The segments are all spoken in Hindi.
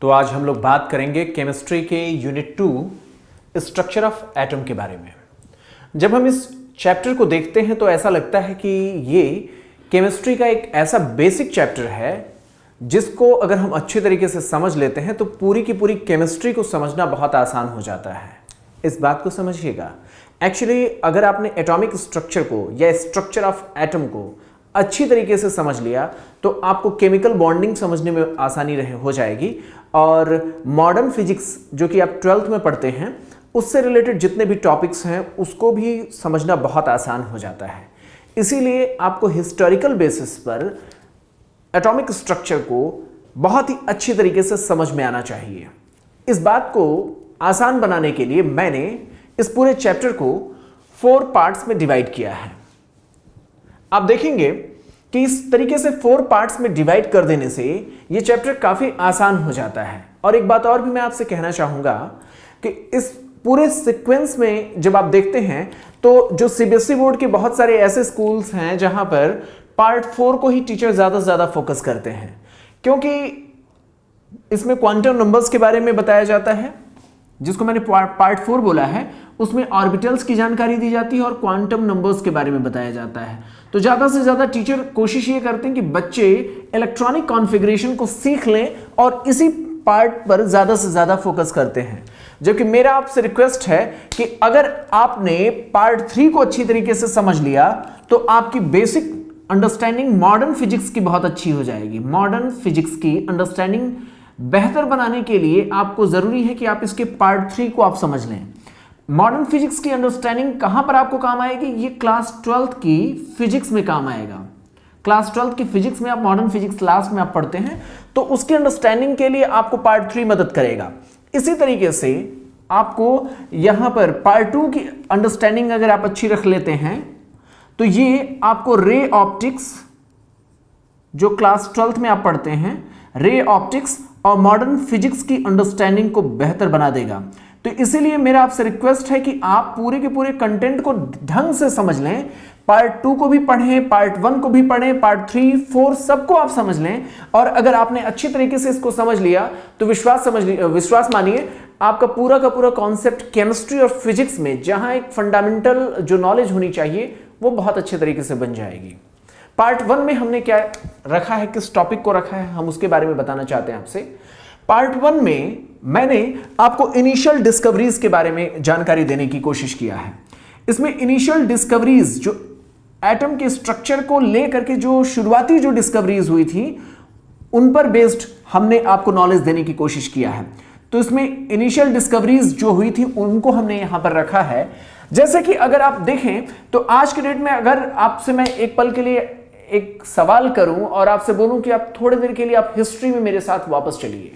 तो आज हम लोग बात करेंगे केमिस्ट्री के यूनिट 2 स्ट्रक्चर ऑफ एटम के बारे में। जब हम इस चैप्टर को देखते हैं तो ऐसा लगता है कि ये केमिस्ट्री का एक ऐसा बेसिक चैप्टर है जिसको अगर हम अच्छे तरीके से समझ लेते हैं तो पूरी की पूरी केमिस्ट्री को समझना बहुत आसान हो जाता है। इस बात को समझिएगा, एक्चुअली अगर आपने एटॉमिक स्ट्रक्चर को या स्ट्रक्चर ऑफ एटम को अच्छी तरीके से समझ लिया तो आपको केमिकल बॉन्डिंग समझने में आसानी हो जाएगी और मॉडर्न फिजिक्स जो कि आप 12th में पढ़ते हैं उससे रिलेटेड जितने भी टॉपिक्स हैं उसको भी समझना बहुत आसान हो जाता है। इसीलिए आपको हिस्टोरिकल बेसिस पर एटॉमिक स्ट्रक्चर को बहुत ही अच्छी तरीके से समझ में आना चाहिए। इस बात को आसान बनाने के लिए मैंने इस पूरे चैप्टर को 4 पार्ट्स में डिवाइड किया है। आप देखेंगे कि इस तरीके से 4 पार्ट्स में डिवाइड कर देने से यह चैप्टर काफी आसान हो जाता है। और एक बात और भी मैं आपसे कहना चाहूंगा कि इस पूरे सीक्वेंस में जब आप देखते हैं तो जो सीबीएसई बोर्ड के बहुत सारे ऐसे स्कूल्स हैं जहां पर पार्ट 4 को ही टीचर ज्यादा से ज्यादा फोकस करते हैं, क्योंकि इसमें क्वांटम नंबर्स के बारे में बताया जाता है जिसको मैंने पार्ट 4 बोला है। उसमें ऑर्बिटल्स की जानकारी दी जाती है और क्वांटम नंबर्स के बारे में बताया जाता है। तो ज़्यादा से ज़्यादा टीचर कोशिश ये करते हैं कि बच्चे इलेक्ट्रॉनिक कॉन्फ़िगरेशन को सीख लें और इसी पार्ट पर ज़्यादा से ज़्यादा फोकस करते हैं। जबकि मेरा आपसे रिक्वेस्ट है कि अगर आपने पार्ट 3 को अच्छी तरीके से समझ लिया तो आपकी बेसिक अंडरस्टैंडिंग मॉडर्न फिजिक्स की बहुत अच्छी हो जाएगी। मॉडर्न फिजिक्स की अंडरस्टैंडिंग बेहतर बनाने के लिए आपको ज़रूरी है कि आप इसके पार्ट 3 को आप समझ लें। मॉडर्न फिजिक्स की अंडरस्टैंडिंग कहां पर आपको काम आएगी? ये क्लास 12th की फिजिक्स में काम आएगा। क्लास 12th की फिजिक्स में आप मॉडर्न फिजिक्स लास्ट में आप पढ़ते हैं तो उसकी अंडरस्टैंडिंग के लिए आपको पार्ट 3 मदद करेगा। इसी तरीके से आपको यहां पर पार्ट 2 की अंडरस्टैंडिंग अगर आप अच्छी रख लेते हैं तो ये आपको रे ऑप्टिक्स जो क्लास 12th में आप पढ़ते हैं, रे ऑप्टिक्स और मॉडर्न फिजिक्स की अंडरस्टैंडिंग को बेहतर बना देगा। तो इसीलिए मेरा आपसे रिक्वेस्ट है कि आप पूरे के पूरे कंटेंट को ढंग से समझ लें। पार्ट 2 को भी पढ़ें, पार्ट 1 को भी पढ़ें, पार्ट 3, 4 सबको आप समझ लें। और अगर आपने अच्छी तरीके से इसको समझ लिया तो विश्वास मानिए आपका पूरा का पूरा कॉन्सेप्ट केमिस्ट्री और फिजिक्स में जहां एक फंडामेंटल जो नॉलेज होनी चाहिए वो बहुत अच्छे तरीके से बन जाएगी। पार्ट 1 में हमने क्या रखा है, किस टॉपिक को रखा है, हम उसके बारे में बताना चाहते हैं आपसे। पार्ट 1 में मैंने आपको इनिशियल डिस्कवरीज के बारे में जानकारी देने की कोशिश किया है। इसमें इनिशियल डिस्कवरीज जो एटम के स्ट्रक्चर को लेकर के जो शुरुआती जो डिस्कवरीज हुई थी उन पर बेस्ड हमने आपको नॉलेज देने की कोशिश किया है। तो इसमें इनिशियल डिस्कवरीज जो हुई थी उनको हमने यहां पर रखा है। जैसे कि अगर आप देखें तो आज के डेट में अगर आपसे मैं एक पल के लिए एक सवाल करूं और आपसे बोलूं कि आप थोड़ी देर के लिए आप हिस्ट्री में मेरे साथ वापस चलिए,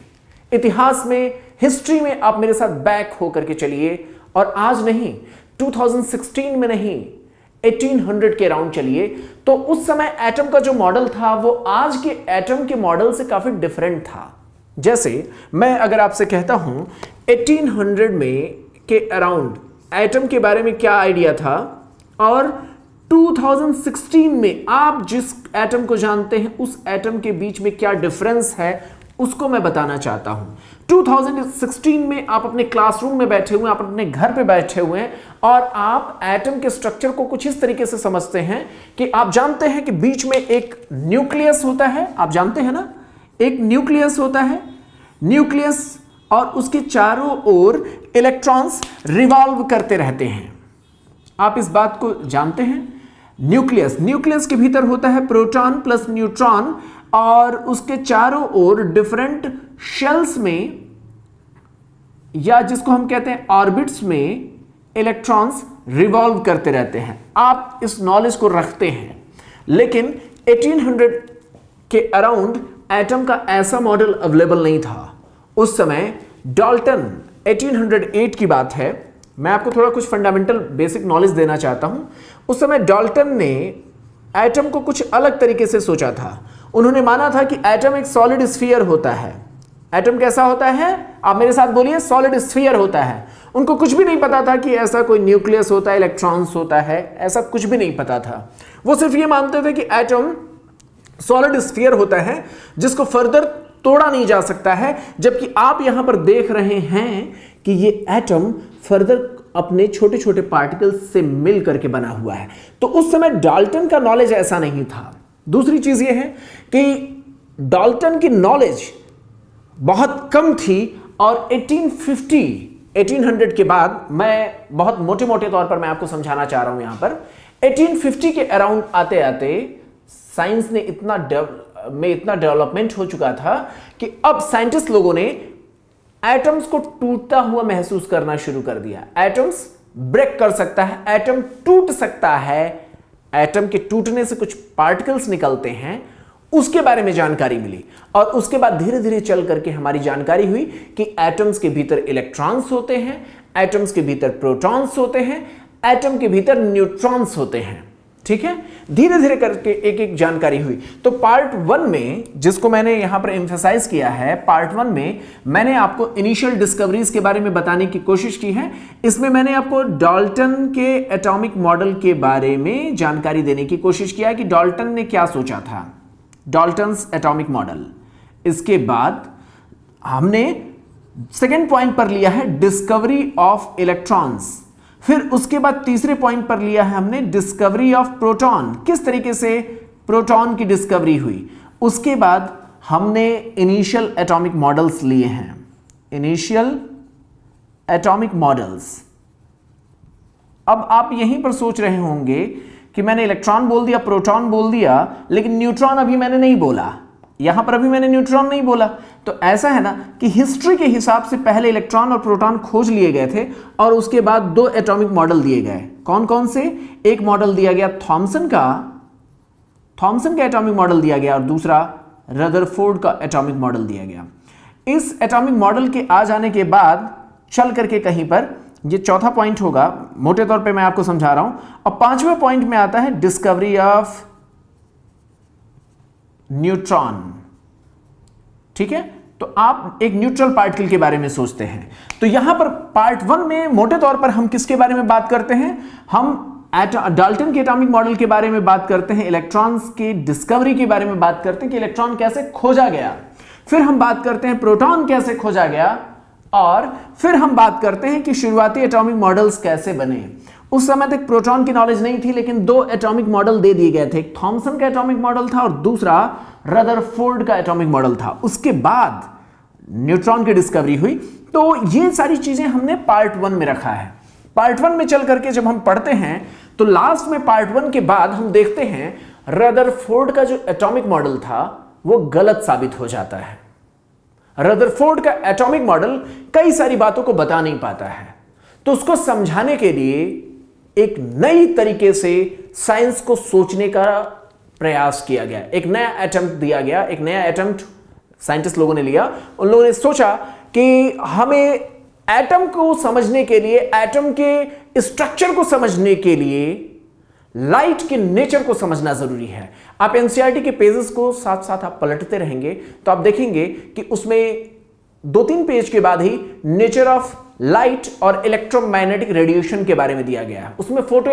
इतिहास में, हिस्ट्री में आप मेरे साथ बैक होकर के चलिए और आज नहीं 2016 में नहीं 1800 के अराउंड चलिए, तो उस समय एटम का जो मॉडल था वो आज के एटम के मॉडल से काफी डिफरेंट था। जैसे मैं अगर आपसे कहता हूं 1800 में के अराउंड एटम के बारे में क्या आइडिया था और 2016 में आप जिस एटम को जानते हैं उस एटम के बीच में क्या डिफरेंस है उसको मैं बताना चाहता हूं। 2016 में आप अपने क्लासरूम में बैठे हुए हैं, आप अपने घर पे बैठे हुए हैं और आप एटम के स्ट्रक्चर को कुछ इस तरीके से समझते हैं कि आप जानते हैं कि बीच में एक न्यूक्लियस होता है। आप जानते हैं ना, एक न्यूक्लियस होता है, न्यूक्लियस और उसके चारों ओर इलेक्ट्रॉन्स रिवॉल्व करते रहते हैं। आप इस बात को जानते हैं। न्यूक्लियस के भीतर होता है प्रोटॉन प्लस न्यूट्रॉन और उसके चारों ओर डिफरेंट शेल्स में या जिसको हम कहते हैं ऑर्बिट्स में इलेक्ट्रॉन्स रिवॉल्व करते रहते हैं। आप इस नॉलेज को रखते हैं। लेकिन 1800 के अराउंड एटम का ऐसा मॉडल अवेलेबल नहीं था। उस समय डाल्टन 1808 की बात है, मैं आपको थोड़ा कुछ फंडामेंटल बेसिक नॉलेज देना चाहता हूं। उस समय डाल्टन ने एटम को कुछ अलग तरीके से सोचा था। उन्होंने माना था कि एटम एक सॉलिड स्फीयर होता है। एटम कैसा होता है? आप मेरे साथ बोलिए, सॉलिड स्फीयर होता है। उनको कुछ भी नहीं पता था कि ऐसा कोई न्यूक्लियस होता है, इलेक्ट्रॉन्स होता है, ऐसा कुछ भी नहीं पता था। वो सिर्फ ये मानते थे कि एटम सॉलिड स्फीयर होता है जिसको फर्दर तोड़ा नहीं जा सकता है, जबकि आप यहां पर देख रहे हैं कि ये एटम फर्दर अपने छोटे छोटे पार्टिकल्स से मिल करके बना हुआ है। तो उस समय डाल्टन का नॉलेज ऐसा नहीं था। दूसरी चीज ये है कि डाल्टन की नॉलेज बहुत कम थी और 1800 के बाद, मैं बहुत मोटे मोटे तौर पर मैं आपको समझाना चाह रहा हूं यहां पर, 1850 के अराउंड आते आते साइंस ने इतना डेवलपमेंट हो चुका था कि अब साइंटिस्ट लोगों ने एटम्स को टूटता हुआ महसूस करना शुरू कर दिया। एटम्स ब्रेक कर सकता है, एटम टूट सकता है, एटम के टूटने से कुछ पार्टिकल्स निकलते हैं, उसके बारे में जानकारी मिली। और उसके बाद धीरे धीरे चल करके हमारी जानकारी हुई कि एटम्स के भीतर इलेक्ट्रॉन्स होते हैं, एटम्स के भीतर प्रोटॉन्स होते हैं, एटम के भीतर न्यूट्रॉन्स होते हैं। ठीक है, धीरे धीरे करके एक एक जानकारी हुई। तो पार्ट 1 में, जिसको मैंने यहां पर एम्फसाइज किया है, पार्ट 1 में मैंने आपको इनिशियल डिस्कवरीज के बारे में बताने की कोशिश की है। इसमें मैंने आपको डाल्टन के एटॉमिक मॉडल के बारे में जानकारी देने की कोशिश किया कि डाल्टन ने क्या सोचा था, डाल्टन्स एटॉमिक मॉडल। इसके बाद हमने सेकेंड पॉइंट पर लिया है डिस्कवरी ऑफ इलेक्ट्रॉन्स। फिर उसके बाद तीसरे पॉइंट पर लिया है हमने डिस्कवरी ऑफ प्रोटॉन, किस तरीके से प्रोटॉन की डिस्कवरी हुई। उसके बाद हमने इनिशियल एटॉमिक मॉडल्स लिए हैं, इनिशियल एटॉमिक मॉडल्स। अब आप यहीं पर सोच रहे होंगे कि मैंने इलेक्ट्रॉन बोल दिया, प्रोटॉन बोल दिया, लेकिन न्यूट्रॉन अभी मैंने नहीं बोला, यहां पर अभी मैंने न्यूट्रॉन नहीं बोला। तो ऐसा है ना कि हिस्ट्री के हिसाब से पहले इलेक्ट्रॉन और प्रोटॉन खोज लिए गए थे और उसके बाद 2 एटॉमिक मॉडल दिए गए। कौन कौन से? एक मॉडल दिया गया थॉमसन का एटॉमिक मॉडल दिया गया और दूसरा रदरफोर्ड का एटॉमिक मॉडल दिया गया। इस एटॉमिक मॉडल के आ जाने के बाद चल करके कहीं पर, ये चौथा पॉइंट होगा, मोटे तौर पे मैं आपको समझा रहा हूं। और 5वें पॉइंट में आता है डिस्कवरी ऑफ न्यूट्रॉन। ठीक है, तो आप एक न्यूट्रल पार्टिकल के बारे में सोचते हैं। तो यहां पर पार्ट 1 में मोटे तौर पर हम किसके बारे में बात करते हैं? हम डाल्टन के एटॉमिक मॉडल के बारे में बात करते हैं, इलेक्ट्रॉन्स की डिस्कवरी के बारे में बात करते हैं कि इलेक्ट्रॉन कैसे खोजा गया। फिर हम बात करते हैं प्रोटॉन कैसे खोजा गया, और फिर हम बात करते हैं कि शुरुआती एटॉमिक मॉडल्स कैसे बने। उस समय तक प्रोटॉन की नॉलेज नहीं थी, लेकिन 2 एटॉमिक मॉडल दे दिए गए थे, एक थॉमसन का एटॉमिक मॉडल था और दूसरा रदरफोर्ड का एटॉमिक मॉडल था। उसके बाद न्यूट्रॉन की डिस्कवरी हुई। तो ये सारी चीजें हमने पार्ट 1 में रखा है। पार्ट 1 में चल करके जब हम पढ़ते हैं तो लास्ट में पार्ट 1 के बाद हम देखते हैं रदरफोर्ड का जो एटॉमिक मॉडल था वो गलत साबित हो जाता है। रदरफोर्ड का एटॉमिक मॉडल कई सारी बातों को बता नहीं पाता है, तो उसको समझाने के लिए एक नई तरीके से साइंस को सोचने का प्रयास किया गया, एक नया अटेम्प्ट दिया गया, एक नया अटेम्प्ट साइंटिस्ट लोगों ने लिया। उन लोगों ने सोचा कि हमें एटम को समझने के लिए, एटम के स्ट्रक्चर को समझने के लिए लाइट के नेचर को समझना जरूरी है। आप एनसीईआरटी के पेजेस को साथ साथ आप पलटते रहेंगे तो आप देखेंगे कि उसमें 2-3 पेज के बाद ही नेचर ऑफ लाइट और इलेक्ट्रोमैग्नेटिक रेडिएशन के बारे में दिया गया है। उसमें फोटो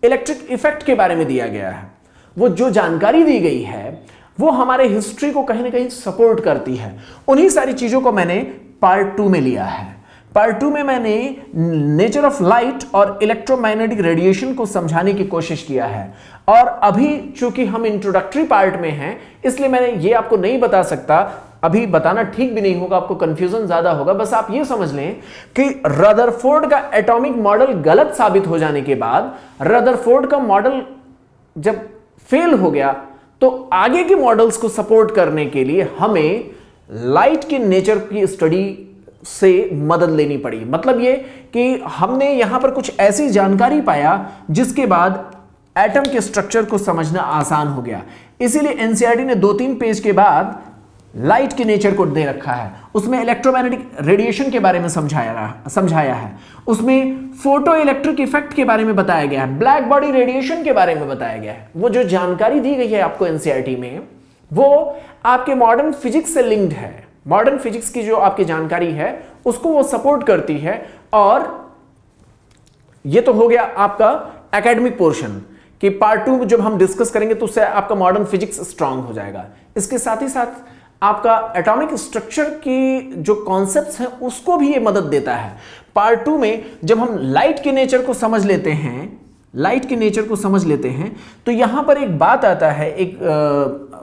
इलेक्ट्रिक इफेक्ट के बारे में दिया गया है। वो जो जानकारी दी गई है वो हमारे हिस्ट्री को कहीं ना कहीं सपोर्ट करती है। उन्हीं सारी चीजों को मैंने पार्ट 2 में लिया है। पार्ट 2 में मैंने नेचर ऑफ लाइट और इलेक्ट्रोमैग्नेटिक रेडिएशन को समझाने की कोशिश किया है। और अभी चूंकि हम इंट्रोडक्टरी पार्ट में हैं, इसलिए मैंने ये आपको नहीं बता सकता, अभी बताना ठीक भी नहीं होगा, आपको कंफ्यूजन ज्यादा होगा। बस आप ये समझ लें कि रदरफोर्ड का एटॉमिक मॉडल गलत साबित हो जाने के बाद, रदरफोर्ड का मॉडल जब फेल हो गया, तो आगे के मॉडल्स को सपोर्ट करने के लिए हमें लाइट के नेचर की स्टडी से मदद लेनी पड़ी। मतलब ये कि हमने यहां पर कुछ ऐसी जानकारी पाया जिसके बाद एटम के स्ट्रक्चर को समझना आसान हो गया। इसीलिए एनसीईआरटी ने 2-3 पेज के बाद लाइट के नेचर को दे रखा है। उसमें इलेक्ट्रोमैग्नेटिक रेडिएशन के बारे में समझाया है, उसमें फोटो इलेक्ट्रिक इफेक्ट के बारे में बताया गया है, ब्लैक बॉडी रेडिएशन के बारे में बताया गया है। वो जो जानकारी दी गई है आपको एनसीईआरटी में, वो आपके मॉडर्न फिजिक्स से लिंक्ड है। मॉडर्न फिजिक्स की जो आपकी जानकारी है उसको वो सपोर्ट करती है। और ये तो हो गया आपका एकेडमिक पोर्शन कि पार्ट 2 जब हम डिस्कस करेंगे तो उससे आपका मॉडर्न फिजिक्स स्ट्रांग हो जाएगा। इसके साथ ही साथ आपका एटॉमिक स्ट्रक्चर की जो कॉन्सेप्ट्स हैं उसको भी ये मदद देता है। पार्ट 2 में जब हम लाइट के नेचर को समझ लेते हैं, तो यहां पर एक बात आता है, एक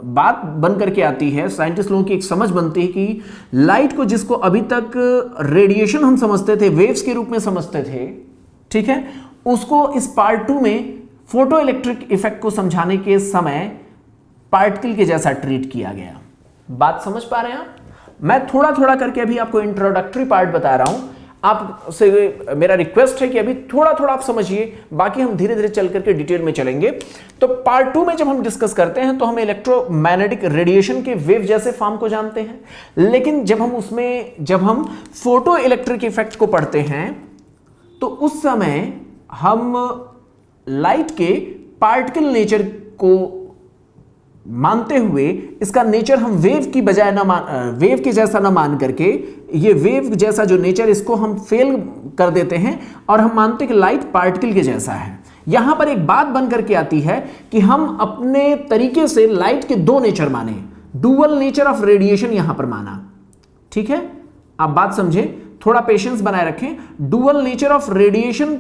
बात बन करके आती है, साइंटिस्ट लोगों की एक समझ बनती है कि लाइट को, जिसको अभी तक रेडिएशन हम समझते थे, वेव्स के रूप में समझते थे, ठीक है, उसको इस पार्ट 2 में फोटो इलेक्ट्रिक इफेक्ट को समझाने के समय पार्टिकल के जैसा ट्रीट किया गया। बात समझ पा रहे हैं आप? मैं थोड़ा थोड़ा करके अभी आपको इंट्रोडक्टरी पार्ट बता रहा हूं, आपसे मेरा रिक्वेस्ट है कि अभी थोड़ा थोड़ा आप समझिए, बाकी हम धीरे धीरे चल करके डिटेल में चलेंगे। तो पार्ट 2 में जब हम डिस्कस करते हैं तो हम इलेक्ट्रोमैग्नेटिक रेडिएशन के वेव जैसे फॉर्म को जानते हैं, लेकिन जब हम फोटो इलेक्ट्रिक इफेक्ट को पढ़ते हैं तो उस समय हम लाइट के पार्टिकल नेचर को मानते हुए इसका नेचर हम वेव की बजाय वेव के जैसा ना मान करके, ये वेव जैसा जो नेचर, इसको हम फेल कर देते हैं और हम मानते हैं कि लाइट पार्टिकल के जैसा है। यहां पर एक बात बन करके आती है कि हम अपने तरीके से लाइट के दो नेचर माने, डुअल नेचर ऑफ रेडिएशन यहां पर माना। ठीक है, आप बात समझे, थोड़ा पेशेंस बनाए रखें। डुअल नेचर ऑफ रेडिएशन,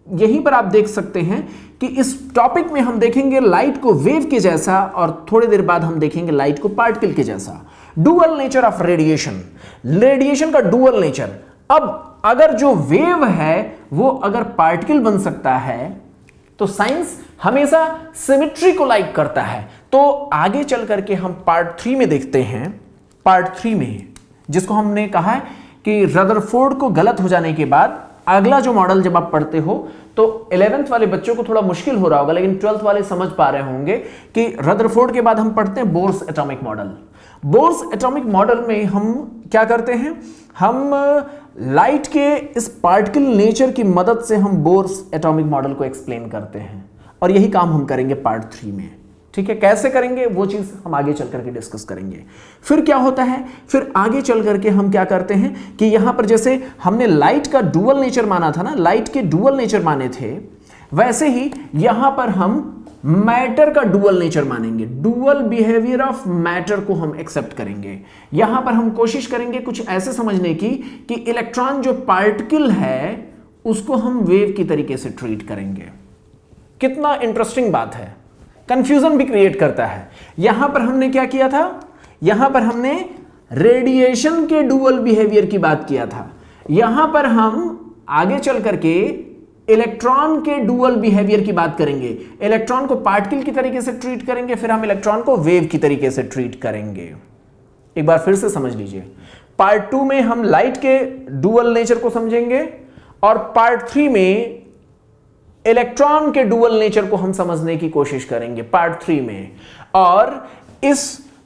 यहीं पर आप देख सकते हैं कि इस टॉपिक में हम देखेंगे लाइट को वेव के जैसा और थोड़ी देर बाद हम देखेंगे लाइट को पार्टिकल के जैसा। Dual nature of radiation, radiation का डुअल नेचर। अब अगर जो वेव है वो अगर पार्टिकल बन सकता है तो साइंस हमेशा सिमेट्री को लाइक करता है। तो आगे चल करके हम पार्ट 3 में देखते हैं, पार्ट 3 में जिसको हमने कहा है कि रदरफोर्ड को गलत हो जाने के बाद अगला जो मॉडल जब आप पढ़ते हो तो 11th वाले बच्चों को थोड़ा मुश्किल हो रहा होगा, लेकिन 12th वाले समझ पा रहे होंगे कि रदरफोर्ड के बाद हम पढ़ते हैं Bohr's atomic model. Bohr's atomic model में हम क्या करते हैं, हम लाइट के इस पार्टिकल नेचर की मदद से हम बोर्स एटॉमिक मॉडल को एक्सप्लेन करते हैं और यही काम हम करेंगे पार्ट 3 में। ठीक है, कैसे करेंगे वो चीज हम आगे चल करके डिस्कस करेंगे। फिर क्या होता है, फिर आगे चल करके हम क्या करते हैं कि यहां पर जैसे हमने लाइट का डुअल नेचर माना था ना, लाइट के डुअल नेचर माने थे, वैसे ही यहां पर हम मैटर का डुअल नेचर मानेंगे। डुअल बिहेवियर ऑफ मैटर को हम एक्सेप्ट करेंगे। यहां पर हम कोशिश करेंगे कुछ ऐसे समझने की कि इलेक्ट्रॉन जो पार्टिकल है उसको हम वेव की तरीके से ट्रीट करेंगे। कितना इंटरेस्टिंग बात है, कंफ्यूजन भी क्रिएट करता है। यहां पर हमने क्या किया था, यहां पर हमने रेडिएशन के डुअल बिहेवियर की बात किया था। यहां पर हम आगे चल करके इलेक्ट्रॉन के डुअल बिहेवियर की बात करेंगे। इलेक्ट्रॉन को पार्टिकल की तरीके से ट्रीट करेंगे, फिर हम इलेक्ट्रॉन को वेव की तरीके से ट्रीट करेंगे। एक बार फिर से समझ लीजिए, पार्ट 2 में हम लाइट के डुअल नेचर को समझेंगे और पार्ट 3 में इलेक्ट्रॉन के डुअल नेचर को हम समझने की कोशिश करेंगे पार्ट 3 में। और इस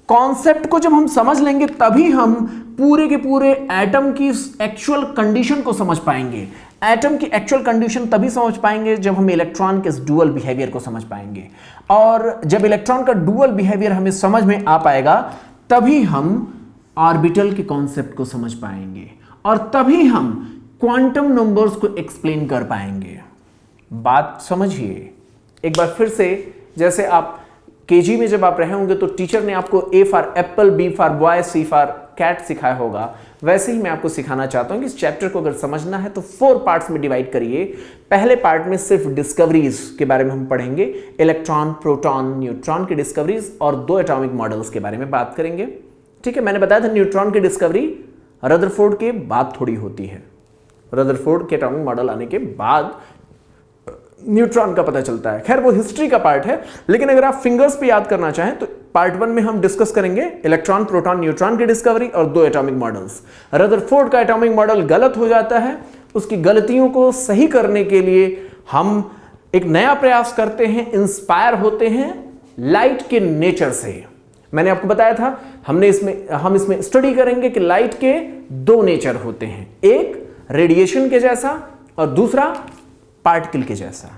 कॉन्सेप्ट को जब हम समझ लेंगे तभी हम पूरे के पूरे एटम की एक्चुअल कंडीशन को समझ पाएंगे। एटम की एक्चुअल कंडीशन तभी समझ पाएंगे जब हम इलेक्ट्रॉन के डुअल बिहेवियर को समझ पाएंगे। और जब इलेक्ट्रॉन का डुअल बिहेवियर हमें समझ में आ पाएगा तभी हम ऑर्बिटल के कॉन्सेप्ट को समझ पाएंगे और तभी हम क्वांटम नंबर्स को एक्सप्लेन कर पाएंगे। बात समझिए एक बार फिर से, जैसे आप केजी में जब आप रहे होंगे तो टीचर ने आपको A for apple, B for boy, C for cat सिखाया होगा, वैसे ही मैं आपको सिखाना चाहता हूं कि इस चैप्टर को अगर समझना है तो 4 पार्ट्स में डिवाइड करिए। पहले पार्ट में सिर्फ डिस्कवरीज के बारे में हम पढ़ेंगे, इलेक्ट्रॉन, प्रोटॉन, न्यूट्रॉन की डिस्कवरीज और 2 एटॉमिक मॉडल्स के बारे में बात करेंगे। ठीक है, मैंने बताया था न्यूट्रॉन की डिस्कवरी रदरफोर्ड के बाद थोड़ी होती है। रदरफोर्ड के एटॉमिक मॉडल आने के बाद न्यूट्रॉन का पता चलता है। खैर वो हिस्ट्री का पार्ट है, लेकिन अगर आप फिंगर्स पे याद करना चाहें तो पार्ट 1 में हम डिस्कस करेंगे इलेक्ट्रॉन, प्रोटॉन, न्यूट्रॉन की डिस्कवरी और 2 एटॉमिक मॉडल्स। रदरफोर्ड का एटॉमिक मॉडल गलत हो जाता है, उसकी गलतियों को सही करने के लिए हम एक नया प्रयास करते हैं, इंस्पायर होते हैं लाइट के नेचर से। मैंने आपको बताया था हम इसमें स्टडी करेंगे कि लाइट के 2 नेचर होते हैं, एक रेडिएशन के जैसा और दूसरा पार्टिकल के जैसा।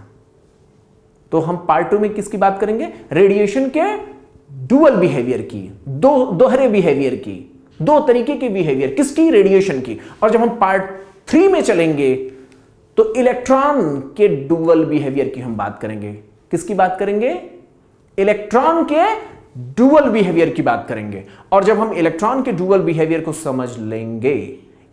तो हम पार्ट 2 में किसकी बात करेंगे, रेडिएशन के डुअल बिहेवियर की, दोहरे बिहेवियर की, 2 तरीके की बिहेवियर किसकी, रेडिएशन की। और जब हम पार्ट 3 में चलेंगे तो इलेक्ट्रॉन के डुअल बिहेवियर की हम बात करेंगे। किसकी बात करेंगे, इलेक्ट्रॉन के डुअल बिहेवियर की बात करेंगे। और जब हम इलेक्ट्रॉन के डुअल बिहेवियर को समझ लेंगे,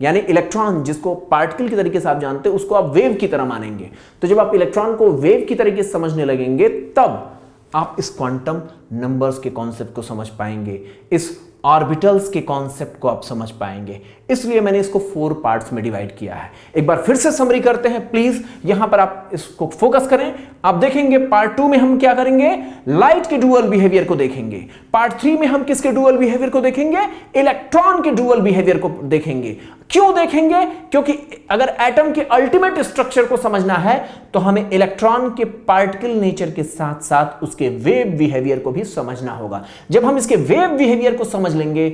यानी इलेक्ट्रॉन जिसको पार्टिकल की तरीके से आप जानते हैं उसको आप वेव की तरह मानेंगे, तो जब आप इलेक्ट्रॉन को वेव की तरीके से समझने लगेंगे तब आप इस क्वांटम नंबर्स के कॉन्सेप्ट को समझ पाएंगे, इस ऑर्बिटल्स के कॉन्सेप्ट को आप समझ पाएंगे। इसलिए मैंने इसको 4 पार्ट्स में डिवाइड किया है। एक बार फिर से समरी करते हैं, प्लीज यहां पर आप इसको फोकस करें। आप देखेंगे पार्ट 2 में हम क्या करेंगे, लाइट के डुअल बिहेवियर को देखेंगे। पार्ट 3 में हम किसके डुअल बिहेवियर को देखेंगे, इलेक्ट्रॉन के डुअल बिहेवियर को देखेंगे। क्यों देखेंगे, क्योंकि अगर एटम के अल्टीमेट स्ट्रक्चर को समझना है तो हमें इलेक्ट्रॉन के पार्टिकल नेचर के साथ साथ उसके वेव बिहेवियर को भी समझना होगा। जब हम इसके वेव बिहेवियर को समझ लेंगे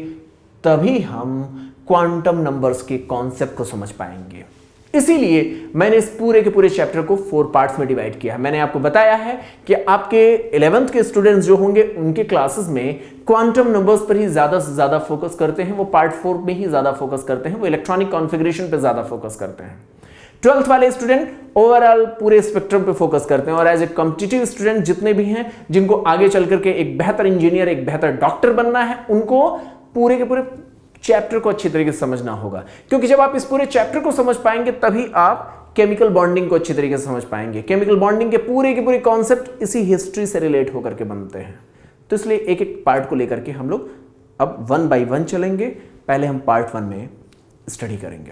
तभी हम क्वांटम नंबर्स के कॉन्सेप्ट को समझ पाएंगे। इसीलिए मैंने इस पूरे के पूरे चैप्टर को 4 पार्ट्स में डिवाइड किया है। मैंने आपको बताया है कि आपके 11th के स्टूडेंट्स जो होंगे उनके क्लासेस में क्वांटम नंबर्स पर ही ज्यादा से ज्यादा फोकस करते हैं, वो पार्ट 4 में ही ज्यादा फोकस करते हैं, वो इलेक्ट्रॉनिक कॉन्फ़िगरेशन पे ज्यादा फोकस करते हैं। 12th वाले स्टूडेंट ओवरऑल पूरे स्पेक्ट्रम पे फोकस करते हैं, और एज ए कॉम्पिटिटिव स्टूडेंट जितने भी हैं जिनको आगे चल करके एक बेहतर इंजीनियर, एक बेहतर डॉक्टर बनना है, उनको पूरे के पूरे चैप्टर को अच्छी तरीके से समझना होगा। क्योंकि जब आप इस पूरे चैप्टर को समझ पाएंगे तभी आप केमिकल बॉन्डिंग को अच्छी तरीके से समझ पाएंगे। केमिकल बॉन्डिंग के पूरे कॉन्सेप्ट इसी हिस्ट्री से रिलेट होकर के बनते हैं। तो इसलिए एक एक पार्ट को लेकर के हम लोग अब 1 by 1 चलेंगे। पहले हम पार्ट 1 में स्टडी करेंगे।